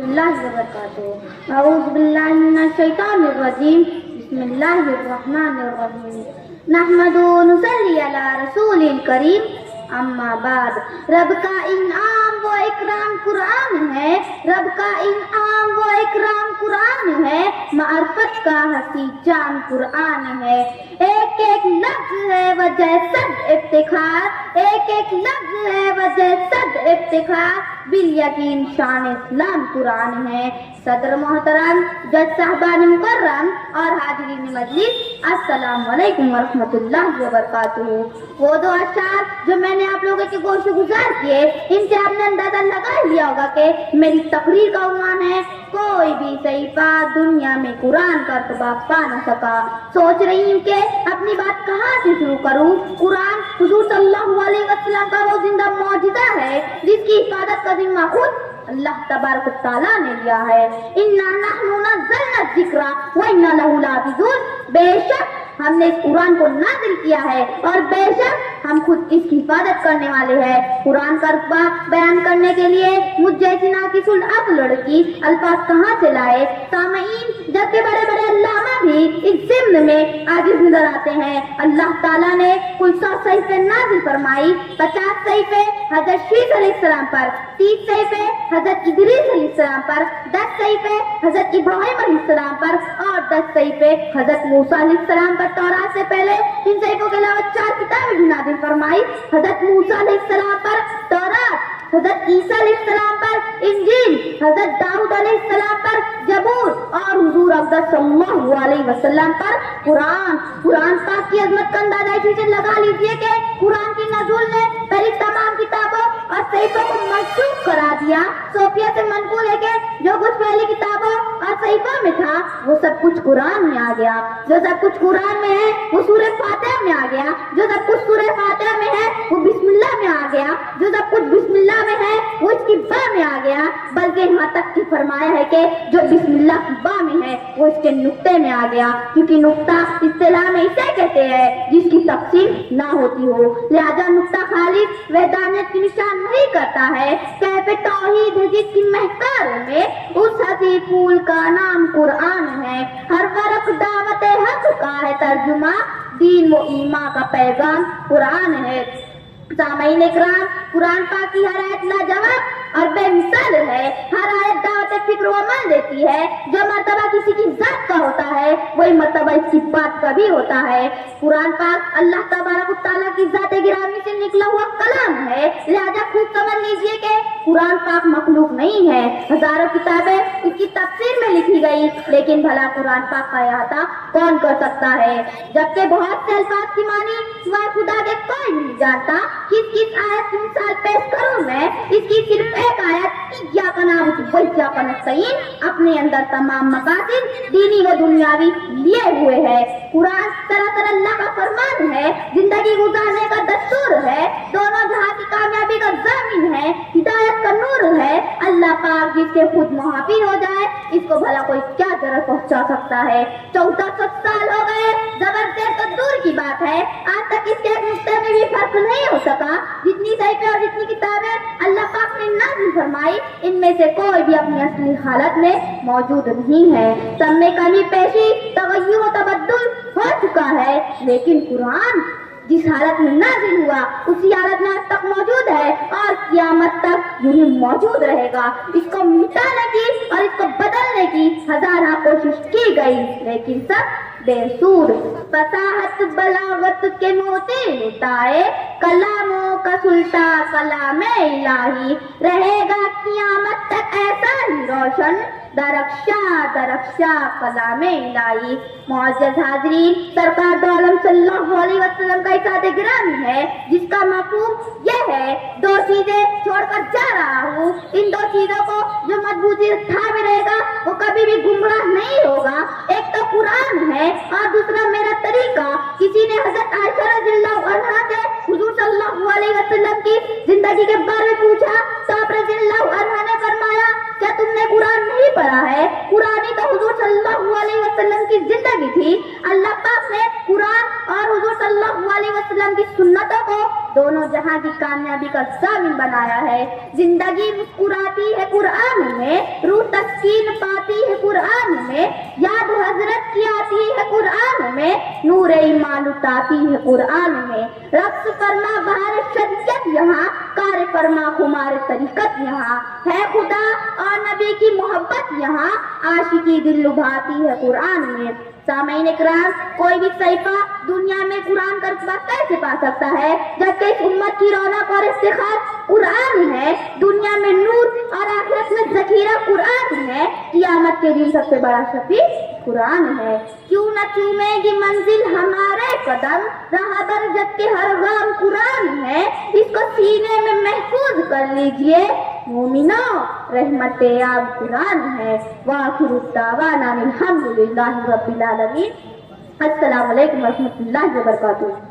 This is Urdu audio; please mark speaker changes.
Speaker 1: اللہ وبرکاتہ۔ اعوذ باللہ من الشیطان الرجیم، بسم اللہ الرحمن الرحیم۔ نحمد و نصلی علی رسول الکریم، اما بعد۔ رب کا انعام و اکرام قرآن ہے، رب کا انعام و اکرام قرآن ہے، معرفت کا حسین جان قرآن ہے۔ ایک ایک لفظ ہے وجہ صد افتخار، ایک ایک لفظ ہے وجہ صد افتخار، بالیقین شان اسلام قرآن ہے۔ صدر محترم، جج صاحبان مکرم اور حاضرین مجلس، السلام علیکم ورحمۃ اللہ وبرکاتہ۔ وہ دو اشعار جو میں نے آپ لوگوں کے گوش گزار کیے، ان سے آپ نے اندازہ لگا لیا ہوگا کہ میری تقریر کا عنوان ہے کوئی بھی صحیفہ دنیا میں قرآن کا ارتباط پا نہ سکا۔ سوچ رہی ہوں کہ اپنی بات کہاں سے شروع کروں۔ قرآن حضور صلی اللہ علیہ وسلم کا وہ زندہ معجزہ ہے جس کی حفاظت کا ذمہ خود اللہ تبارک و تعالیٰ نے لیا ہے۔ اِنَّا نَحْنُ نَزَّلْنَا الذِّكْرَ وَإِنَّا لَهُ لَحَافِظُونَ۔ بے شک ہم نے اس قرآن کو نازل کیا ہے اور بے شک ہم خود اس کی حفاظت کرنے والے ہیں۔ قرآن کا رتبہ بیان کرنے کے لیے مجھ جیسی ناقص العقل لڑکی الفاظ کہاں سے لائے؟ سامعین، جبکہ بڑے بڑے علامہ بھی اس ضمن میں عاجز نظر آتے ہیں۔ اللہ تعالیٰ نے کل 100 صحیفے نازل فرمائی، 50 صحیفے حضرت شیس علیہ السلام پر، 30 صحیفے حضرت ادریس علیہ السلام پر، 10 صحیفے حضرت ابراہیم علیہ السلام پر اور 10 صحیفے حضرت موسیٰ علیہ السلام پر۔ تورات سے پہلے ان صحیفوں کے علاوہ 4 کتابیں بھی نازل فرمائی، حضرت موسیٰ علیہ السلام پر تورات، حضرت عیسیٰ علیہ السلام پر انجیل، حضرت داؤد علیہ السلام پر زبور اور حضور اقدس صلی اللہ علیہ وسلم پر قرآن۔ قرآن پاک کی عظمت کا اندازہ اسی سے لگا لیجئے کہ قرآن کی نزول نے پہلی تمام کتابوں اور صحیفوں کو منسوخ کرا دیا۔ صوفیہ سے منقول ہے کہ جو کچھ پہلی کتابوں اور صحیفوں میں تھا وہ سب کچھ قرآن میں آ گیا، جو سب کچھ قرآن میں ہے وہ سورہ فاتحہ میں آ گیا، جو سب کچھ سورہ فاتحہ میں ہے وہ بسم اللہ میں آ گیا، جو سب کچھ بسم اللہ میں ہے وہ اس کی با میں آ گیا، بلکہ یہاں تک کہ فرمایا ہے کہ جو بسم اللہ کی با میں ہے وہ اس کے نقطے میں آ گیا، کیونکہ نقطہ اصطلاح میں اسے کہتے ہیں جس کی تقسیم نہ ہوتی ہو، لہذا نقطہ خالص وحدانیت کی نشان نہیں کرتا ہے۔ کیف توحید ہے جس کی مہکاروں میں، اس ہنسی پھول کا نام قرآن ہے، ہر ورق دعوت حق کا ہے ترجمہ، دین و ایمان کا پیغام قرآن ہے۔ سامعین اکرام، قرآن پاک کی ہر آیت لاجواب اور بے مثال ہے، ہر آیت دعوت فکر و عمل دیتی ہے۔ جو مرتبہ کسی کی ذات کا ہوتا ہے وہی مرتبہ اس کی بات کا بھی ہوتا ہے۔ قرآن پاک اللہ تبارک و تعالیٰ کی ذات گرامی سے نکلا ہوا کلام ہے، لہذا خوب سمجھ لیجئے کہ قرآن پاک مخلوق نہیں ہے۔ ہزاروں کتابیں اس کی تفسیر میں لکھی گئی، لیکن بھلا قرآن پاک کا احاطہ کون کر سکتا ہے؟ جبکہ بہت سے الفاظ کی معنی سوائے خدا کے کوئی نہیں جانتا۔ کس آیت کی مثال پیش کروں میں؟ اس کی صرف ایک آیت ایاک نعبد و ایاک نستعین اپنے اندر تمام مقاصد دینی و دنیاوی لیے ہوئے ہے۔ قرآن سراسر اللہ کا فرمان ہے، زندگی گزارنے کا دستور ہے، دونوں جہاں کی کامیابی کا ضامن ہے، ہدایت کا نور ہے۔ اللہ پاک جس کے خود محافی ہو جائے اس کو بھلا کوئی کیا ضرر پہنچا سکتا ہے؟ 1400 سال ہو گئے، زبردست تو دور کی بات ہے، آج تک اس کے ایک نقطے میں بھی فرق نہیں ہو سکا۔ جتنی صحیفے اور جتنی کتابیں اللہ پاک نے نازل فرمائی، ان میں سے کوئی بھی اپنی اصلی حالت میں موجود نہیں ہے۔ سب میں کمی پیشی، تغیر و تبدل ہو چکا ہے، لیکن قرآن جس حالت میں نازل ہوا اسی حالت میں آج تک موجود ہے اور قیامت تک یوں ہی موجود رہے گا۔ اس کو مٹانے کی اور اس کو بدلنے کی ہزارہ کوشش کی گئی، لیکن سب بے سود۔ فصاحت بلاغت کے موتی لٹائے، کلاموں کا سلطان کلام الہی، رہے گا قیامت تک ایسا ہی روشن، درخشاں درخشاں کلام الہی۔ معزز حاضرین، سرکار دو عالم صلی اللہ علیہ وسلم کا ارشاد گرامی ہے جس کا مفہوم یہ ہے، دو چیزیں چھوڑ کر جا رہا ہوں، ان دو چیزوں کو جو مضبوطی سے تھامے رہے گا وہ کبھی بھی گمراہ نہیں ہوگا۔ ایک تو قرآن ہے اور دوسرا میرا طریقہ۔ کسی نے حضرت عائشہ رضی اللہ عنہا سے حضور صلی اللہ علیہ وسلم کی زندگی کے بارے میں پوچھا تو آپ رضی اللہ عنہا نے فرمایا، کیا تم نے قرآن نہیں پڑھا ہے؟ قرآن ہی تو حضور صلی اللہ علیہ وسلم کی زندگی تھی. اللہ پاک نے قرآن اور حضور صلی اللہ علیہ وسلم کی سنتوں کو دونوں جہاں کی کامیابی کا ضامن بنایا ہے. زندگی مسکراتی ہے قرآن میں, روح تسکین پاتی ہے قرآن میں, یاد حضرت کی آتی ہے قرآن میں, نور ایمان لٹاتی ہے قرآن میں. رقص فرما بہار شریعت یہاں, کار فرما خمار طریقت یہاں ہے. خدا اور نبی کی محبت یہاں, عاشقی دل لبھاتی ہے قرآن میں. سامعین اکرام, کوئی بھی صحیفہ دنیا میں قرآن کا رتبہ کیسے پا سکتا ہے جبکہ اس امت کی رونق اور افتخار قرآن ہے. دنیا میں نور اور آخرت میں ذخیرہ قرآن ہے. قیامت کے دن سب سے بڑا شفیع قرآن ہے. کیوں نہ چومے گی منزل ہمارے قدم, راہ در جب کے ہر گام قرآن ہے. اس کو سینے میں محفوظ کر لیجئے مومنو, رحمت آپ قرآن ہے. وآخر الدعوانا الحمدللہ رب العالمین. السلام علیکم ورحمۃ اللہ وبرکاتہ.